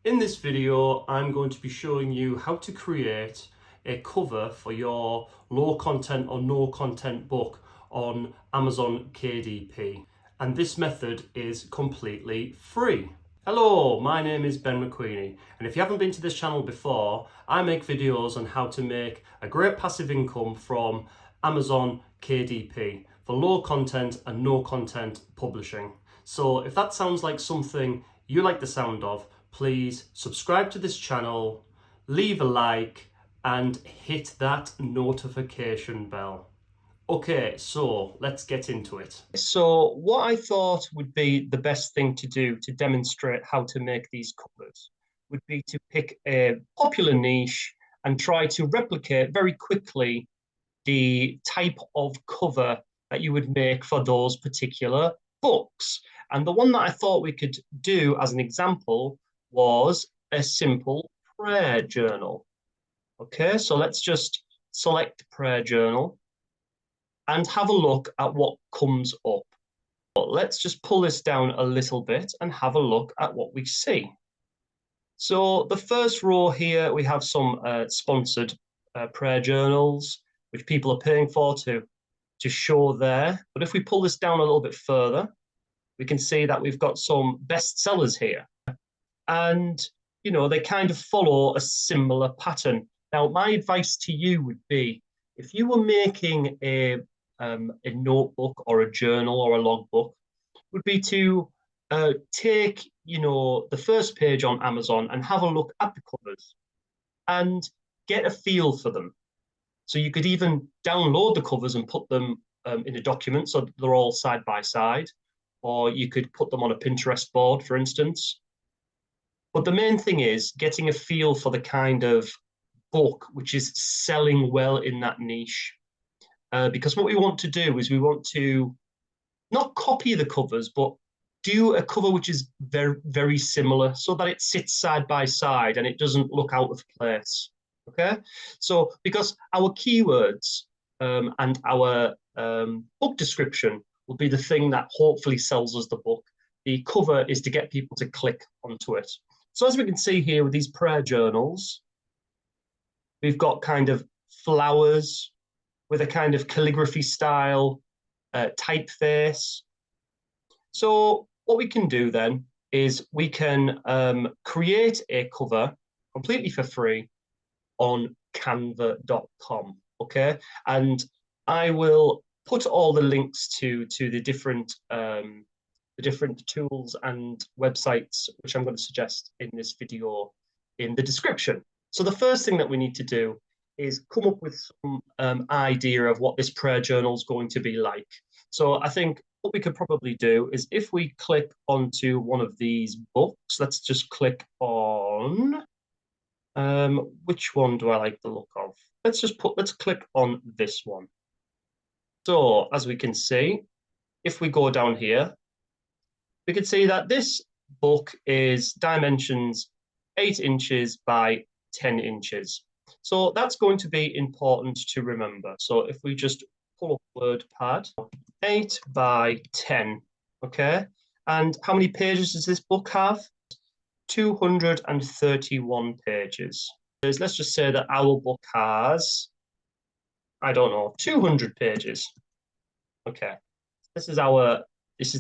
In this video, I'm going to be showing you how to create a cover for your low content or no content book on Amazon KDP. And this method is completely free. Hello, my name is Ben McQueenie, and if you haven't been to this channel before, I make videos on how to make a great passive income from Amazon KDP for low content and no content publishing. So if that sounds like something you like the sound of, please subscribe to this channel, leave a like, and hit that notification bell. Okay, so let's get into it. So what I thought would be the best thing to do to demonstrate how to make these covers would be to pick a popular niche and try to replicate very quickly the type of cover that you would make for those particular books. And the one that I thought we could do as an example was a simple prayer journal. Okay, so let's just select prayer journal and have a look at what comes up. But let's just pull this down a little bit and have a look at what we see. So the first row here, we have some sponsored prayer journals, which people are paying for to show there. But if we pull this down a little bit further, we can see that we've got some bestsellers here. And, you know, they kind of follow a similar pattern. Now, my advice to you would be, if you were making a notebook or a journal or a logbook, would be to take, you know, the first page on Amazon and have a look at the covers and get a feel for them. So you could even download the covers and put them in a document so they're all side by side, or you could put them on a Pinterest board, for instance. But the main thing is getting a feel for the kind of book which is selling well in that niche. Because what we want to do is we want to not copy the covers, but do a cover which is very, very similar so that it sits side by side and it doesn't look out of place. Okay, so because our keywords and our book description will be the thing that hopefully sells us the book. The cover is to get people to click onto it. So as we can see here with these prayer journals, we've got kind of flowers with a kind of calligraphy style typeface. So what we can do then is we can create a cover completely for free on canva.com, okay? And I will put all the links to the different tools and websites which I'm going to suggest in this video in the description. So the first thing that we need to do is come up with some idea of what this prayer journal is going to be like. So I think what we could probably do is if we click onto one of these books, let's just click on, which one do I like the look of? Let's click on this one. So as we can see, if we go down here, we can see that this book is dimensions 8 inches by 10 inches. So that's going to be important to remember. So if we just pull up WordPad, 8 by 10, okay? And how many pages does this book have? 231 pages. Let's just say that our book has, I don't know, 200 pages. Okay, this is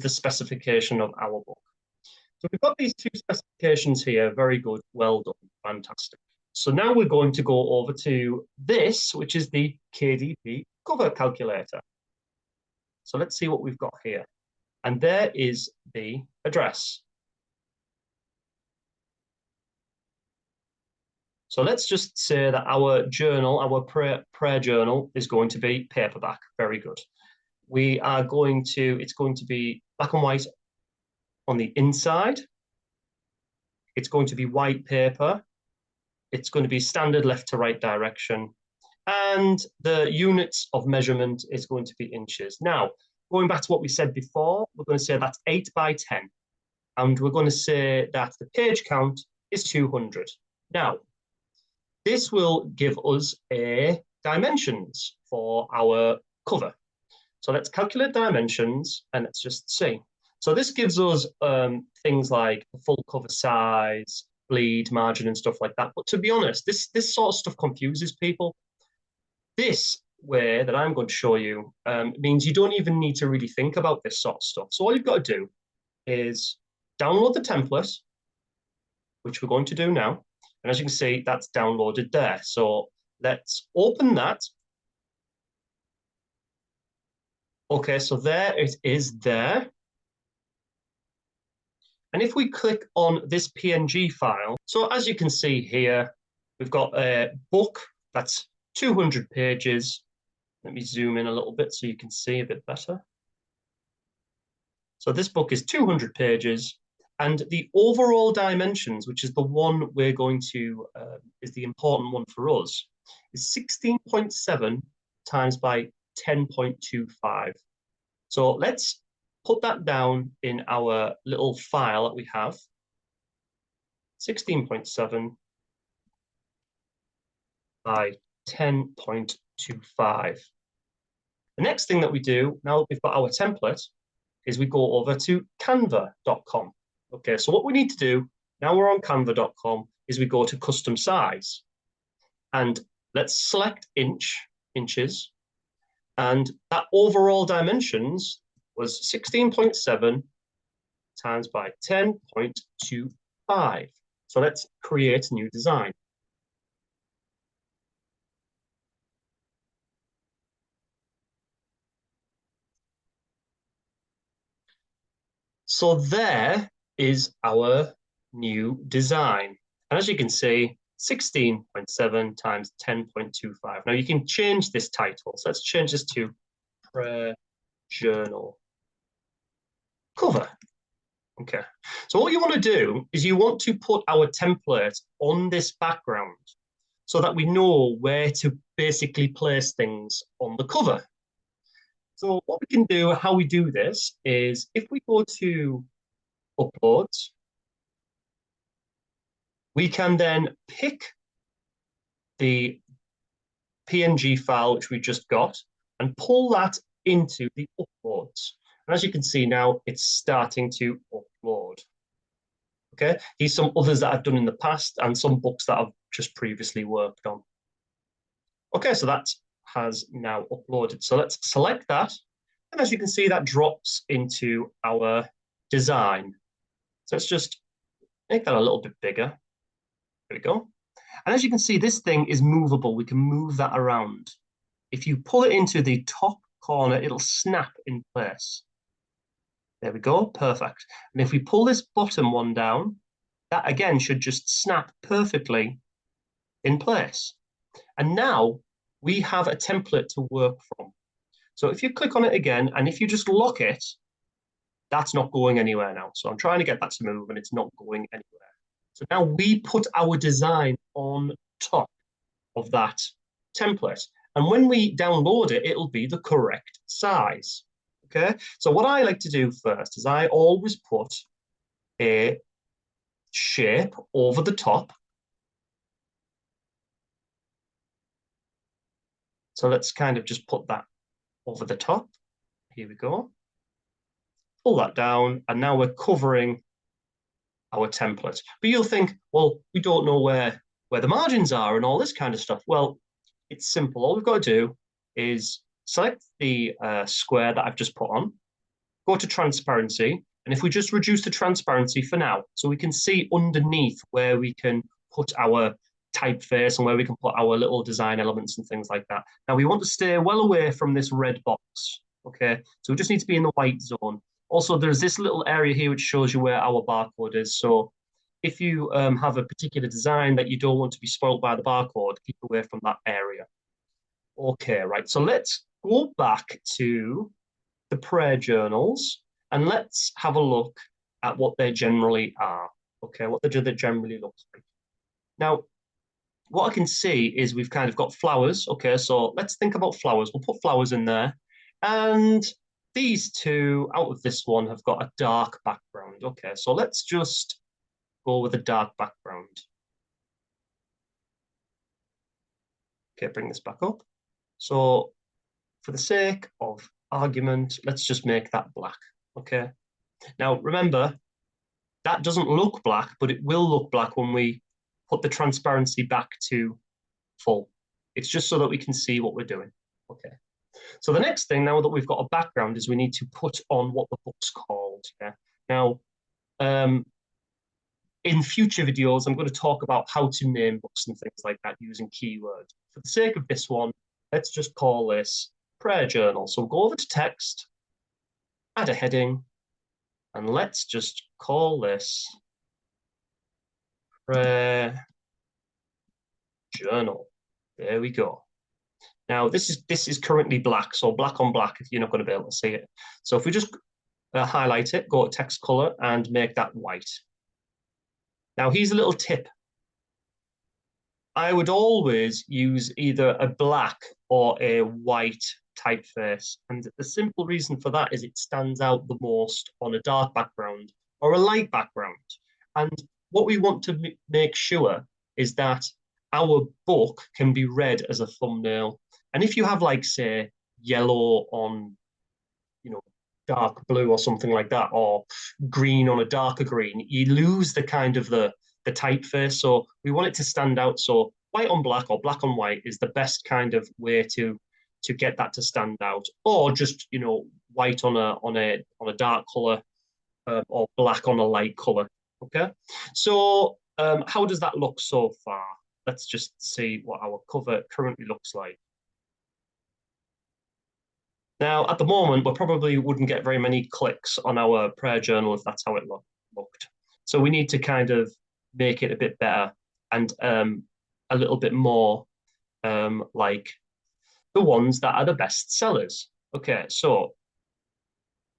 the specification of our book. So we've got these two specifications here. Very good, well done, fantastic. So now we're going to go over to this, which is the KDP cover calculator. So let's see what we've got here. And there is the address. So let's just say that our journal, our prayer journal, is going to be paperback. Very good. It's going to be black and white on the inside. It's going to be white paper. It's going to be standard left to right direction. And the units of measurement is going to be inches. Now, going back to what we said before, we're going to say that's 8 by 10. And we're going to say that the page count is 200. Now, this will give us a dimensions for our cover. So let's calculate dimensions and let's just see. So this gives us things like the full cover size, bleed margin and stuff like that. But to be honest, this sort of stuff confuses people. This way that I'm going to show you means you don't even need to really think about this sort of stuff. So all you've got to do is download the template, which we're going to do now. And as you can see, that's downloaded there. So let's open that. Okay, so there it is there. And if we click on this PNG file, so as you can see here, we've got a book that's 200 pages. Let me zoom in a little bit so you can see a bit better. So this book is 200 pages, and the overall dimensions, which is the one we're going to, is the important one for us, is 16.7 times by 10.25. So let's put that down in our little file that we have. 16.7 by 10.25. The next thing that we do, now that we've got our template, is we go over to canva.com. Okay, so what we need to do, now we're on canva.com, is we go to custom size. And let's select inches. And that overall dimensions was 16.7 times by 10.25. So let's create a new design. So there is our new design. And as you can see, 16.7 times 10.25. Now you can change this title. So let's change this to Prayer Journal Cover. Okay. So what you want to do is you want to put our template on this background so that we know where to basically place things on the cover. So what we can do, how we do this is if we go to uploads, we can then pick the PNG file, which we just got, and pull that into the uploads. And as you can see now, it's starting to upload. Okay, these are some others that I've done in the past and some books that I've just previously worked on. Okay, so that has now uploaded. So let's select that. And as you can see, that drops into our design. So let's just make that a little bit bigger. There we go. And as you can see, this thing is movable. We can move that around. If you pull it into the top corner, it'll snap in place. There we go, perfect. And if we pull this bottom one down, that again should just snap perfectly in place. And now we have a template to work from. So if you click on it again, and if you just lock it, that's not going anywhere now. So I'm trying to get that to move and it's not going anywhere. So now we put our design on top of that template. And when we download it, it'll be the correct size. Okay, so what I like to do first is I always put a shape over the top. So let's kind of just put that over the top. Here we go. Pull that down, and now we're covering our template. But you'll think, well, we don't know where the margins are and all this kind of stuff. Well, it's simple. All we've got to do is select the square that I've just put on, go to transparency, and if we just reduce the transparency for now, so we can see underneath where we can put our typeface and where we can put our little design elements and things like that. Now we want to stay well away from this red box, okay? So we just need to be in the white zone. Also, there's this little area here which shows you where our barcode is. So if you have a particular design that you don't want to be spoiled by the barcode, keep away from that area. Okay, right, so let's go back to the prayer journals and let's have a look at what they generally are. Okay, what they generally look like. Now, what I can see is we've kind of got flowers. Okay, so let's think about flowers. We'll put flowers in there. And these two out of this one have got a dark background. Okay, so let's just go with a dark background. Okay, bring this back up. So for the sake of argument, let's just make that black. Okay. Now, remember, That doesn't look black, but it will look black when we put the transparency back to full. It's just so that we can see what we're doing. Okay. So the next thing, now that we've got a background, is we need to put on what the book's called. Yeah. Now, in future videos, I'm going to talk about how to name books and things like that using keywords. For the sake of this one, let's just call this Prayer Journal. So we'll go over to text, add a heading, and let's just call this Prayer Journal. There we go. Now this is currently black, so black on black, you're not going to be able to see it. So if we just highlight it, go to text color and make that white. Now here's a little tip. I would always use either a black or a white typeface. And the simple reason for that is it stands out the most on a dark background or a light background. And what we want to make sure is that our book can be read as a thumbnail. And if you have, like, say, yellow on, dark blue or something like that, or green on a darker green, you lose the kind of the typeface. So we want it to stand out. So white on black or black on white is the best kind of way to get that to stand out, or just white on a dark color, or black on a light color. Okay, so how does that look so far? Let's just see what our cover currently looks like. Now, at the moment, we probably wouldn't get very many clicks on our prayer journal if that's how it looked. So we need to kind of make it a bit better and a little bit more like the ones that are the best sellers. Okay, so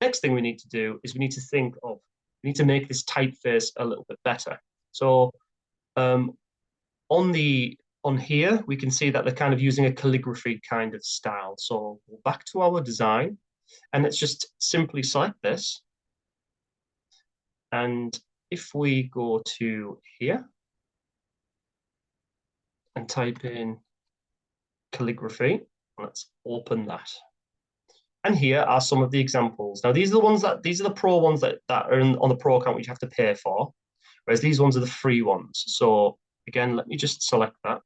next thing we need to do is we need to make this typeface a little bit better. So on here, we can see that they're kind of using a calligraphy kind of style. So we'll back to our design, and let's just simply select this. And if we go to here and type in calligraphy, let's open that. And here are some of the examples. Now, these are the pro ones that are on the pro account, which you have to pay for, whereas these ones are the free ones. So again, let me just select that.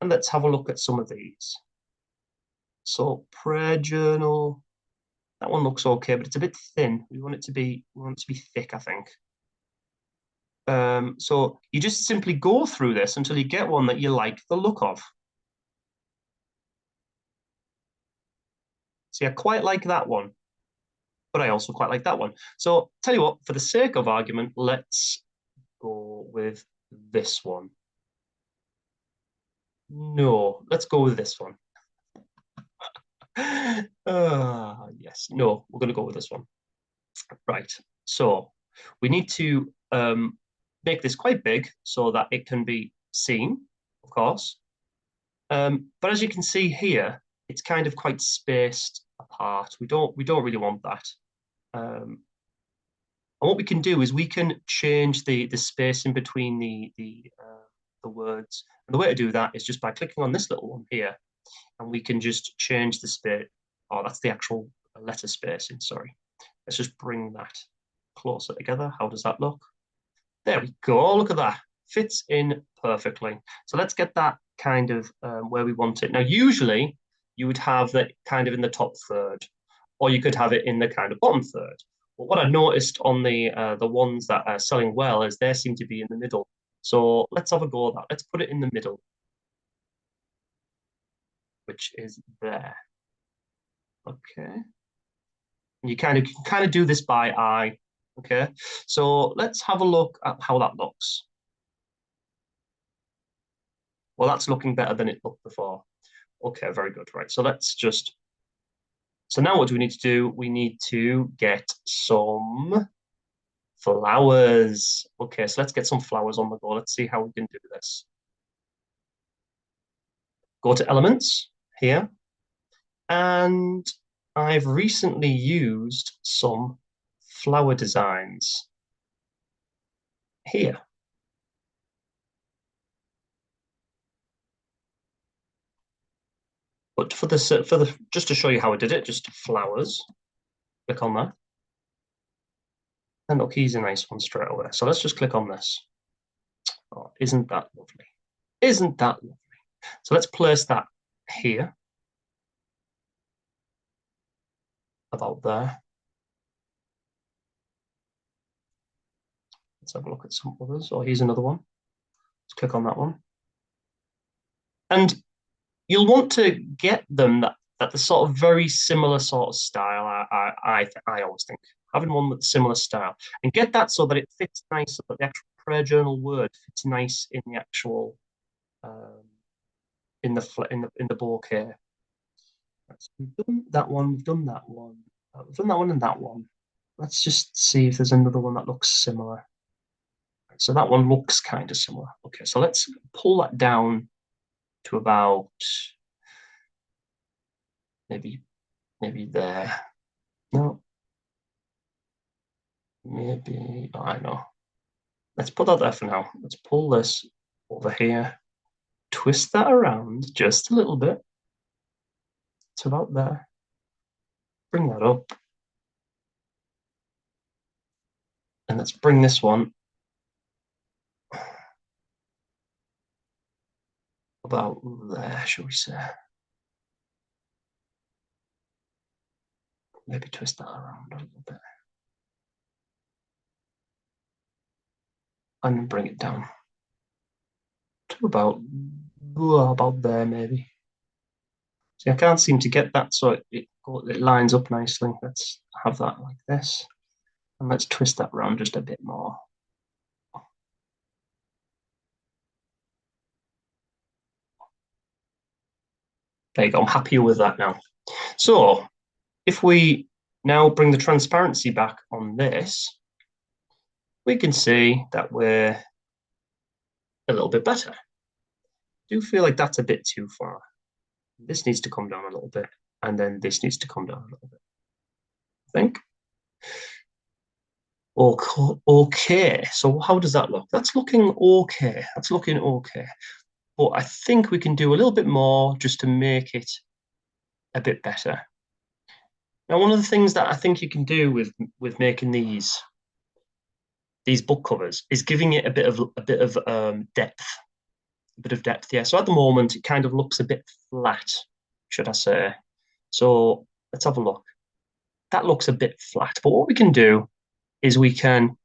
And let's have a look at some of these. So prayer journal, that one looks okay, but it's a bit thin. We want it to be thick, I think. So you just simply go through this until you get one that you like the look of. See, I quite like that one, but I also quite like that one. So tell you what, for the sake of argument, let's go with this one. No, let's go with this one. Yes, no, we're going to go with this one. Right, so we need to make this quite big so that it can be seen, of course. But as you can see here, it's kind of quite spaced apart. We don't really want that. And what we can do is we can change the space in between the words. And the way to do that is just by clicking on this little one here, and we can just change the space. Oh, that's the actual letter spacing, sorry. Let's just bring that closer together. How does that look? There we go, look at that. Fits in perfectly. So let's get that kind of where we want it. Now, usually you would have that kind of in the top third, or you could have it in the kind of bottom third. But what I noticed on the ones that are selling well is they seem to be in the middle. So let's have a go at that. Let's put it in the middle, which is there. Okay. You kind of do this by eye. Okay. So let's have a look at how that looks. Well, that's looking better than it looked before. Okay, very good. Right. So let's just. So now what do we need to do? We need to get some flowers. Okay, so let's get some flowers on the go. Let's see how we can do this. Go to elements here. And I've recently used some flower designs here. But for just to show you how I did it, just flowers. Click on that. And look, he's a nice one straight away. So let's just click on this. Oh, isn't that lovely? Isn't that lovely? So let's place that here, about there. Let's have a look at some others. Oh, here's another one. Let's click on that one. And you'll want to get them that the sort of very similar sort of style. I always think having one with similar style and get that so that it fits nice, so that the actual prayer journal word fits nice in the actual in the bouquet. So we've done that one. We've done that one. We've done that one and that one. Let's just see if there's another one that looks similar. So that one looks kind of similar. Okay, so let's pull that down to about maybe there. No, maybe, oh, I know. Let's put that there for now. Let's pull this over here, twist that around just a little bit to about there. Bring that up. And let's bring this one about there, shall we say. Maybe twist that around a little bit. And then bring it down to about there, maybe. See, I can't seem to get that so it lines up nicely. Let's have that like this. And let's twist that around just a bit more. There you go, I'm happier with that now. So if we now bring the transparency back on this, we can see that we're a little bit better. I do feel like that's a bit too far. This needs to come down a little bit, and then this needs to come down a little bit, I think. Okay, so how does that look? That's looking okay. That's looking okay. But I think we can do a little bit more just to make it a bit better. Now, one of the things that I think you can do with making these book covers is giving it a bit of depth, a bit of depth. Yeah. So at the moment, it kind of looks a bit flat, should I say? So let's have a look. That looks a bit flat. But what we can do is we can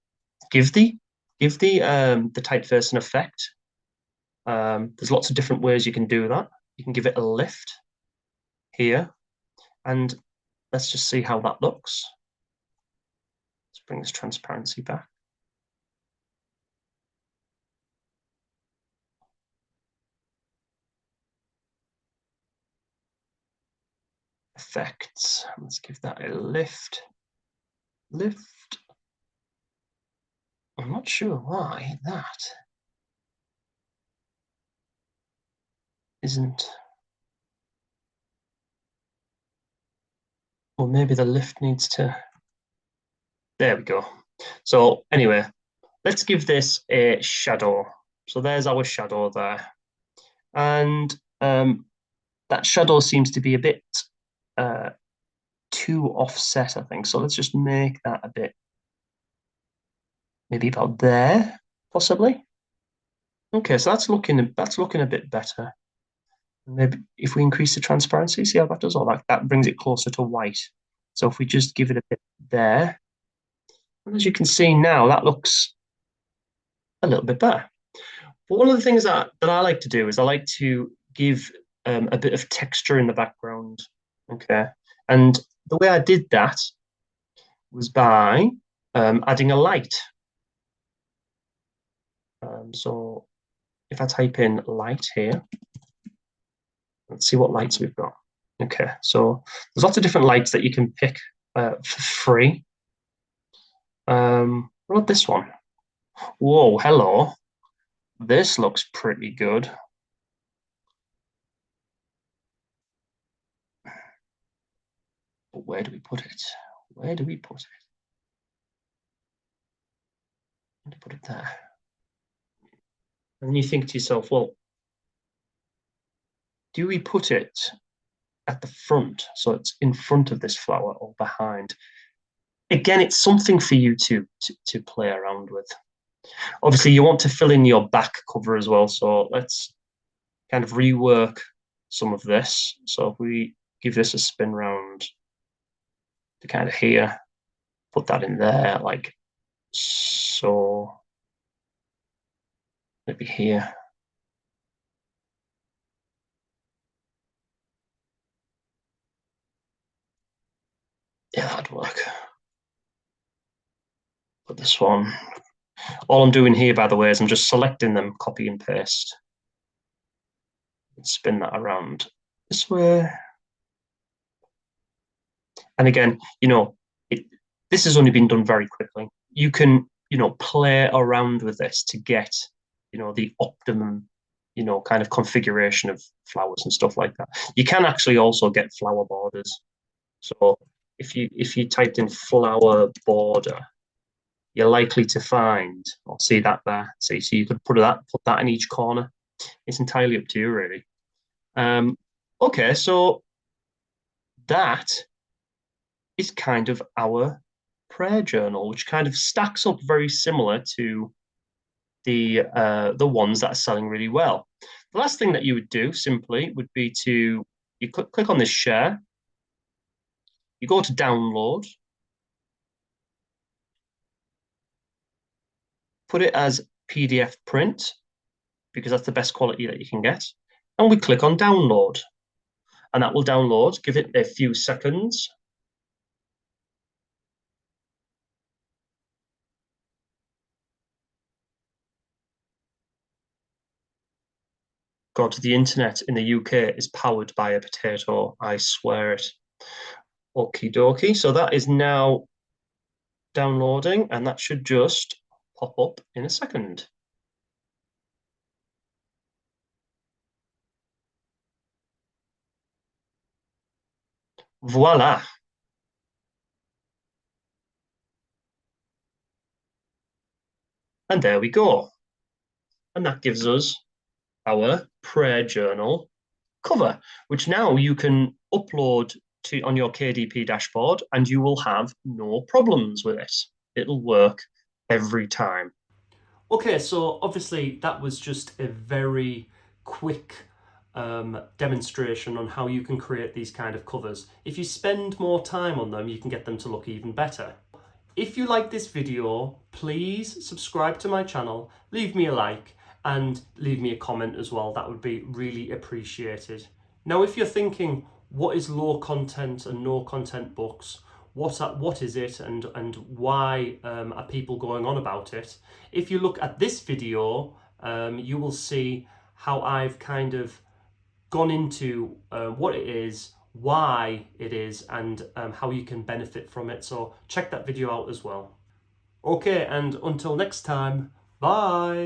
give the typeface an effect. There's lots of different ways you can do that. You can give it a lift here, and let's just see how that looks. Let's bring this transparency back. Effects. Let's give that a lift. Lift. I'm not sure why that isn't. Or maybe the lift needs to. There we go. So anyway, let's give this a shadow. So there's our shadow there. And that shadow seems to be a bit too offset, I think. So let's just make that a bit, maybe about there, possibly. Okay, so that's looking a bit better. Maybe if we increase the transparency, see how that does all that. That brings it closer to white. So if we just give it a bit there, and as you can see now, that looks a little bit better. But one of the things that I like to do is I like to give a bit of texture in the background. Okay, and the way I did that was by adding a light. So if I type in light here, let's see what lights we've got. Okay, so there's lots of different lights that you can pick for free. What about this one? Whoa, hello. This looks pretty good. But where do we put it? Where do we put it? I'm going to put it there. And then you think to yourself, well, do we put it at the front? So it's in front of this flower or behind? again, it's something for you to play around with. Obviously, you want to fill in your back cover as well. So let's kind of rework some of this. So if we give this a spin round to kind of here, put that in there like so, maybe here. Yeah, that'd work. Put this one. All I'm doing here, by the way, is I'm just selecting them, copy and paste, and spin that around this way. And again, this has only been done very quickly. You can, play around with this to get, the optimum, kind of configuration of flowers and stuff like that. You can actually also get flower borders. So if you typed in flower border, you're likely to find or see that there. So you could put that in each corner. It's entirely up to you, really. Okay, so that is kind of our prayer journal, which kind of stacks up very similar to the ones that are selling really well. The last thing that you would do simply would be to you click on this share, you go to download, put it as PDF print because that's the best quality that you can get, and we click on download, and that will download. Give it a few seconds. God, the internet in the UK is powered by a potato. I swear it. Okie dokie. So that is now downloading, and that should just pop up in a second. Voila. And there we go. And that gives us our prayer journal cover, which now you can upload on your KDP dashboard, and you will have no problems with it. It'll work every time. Okay, so obviously that was just a very quick demonstration on how you can create these kind of covers. If you spend more time on them, you can get them to look even better. If you like this video, please subscribe to my channel, leave me a like, and leave me a comment as well. That would be really appreciated. Now, if you're thinking, what is low content and no content books? What is it, and why are people going on about it? If you look at this video, you will see how I've kind of gone into what it is, why it is, and how you can benefit from it. So check that video out as well. Okay, and until next time, bye.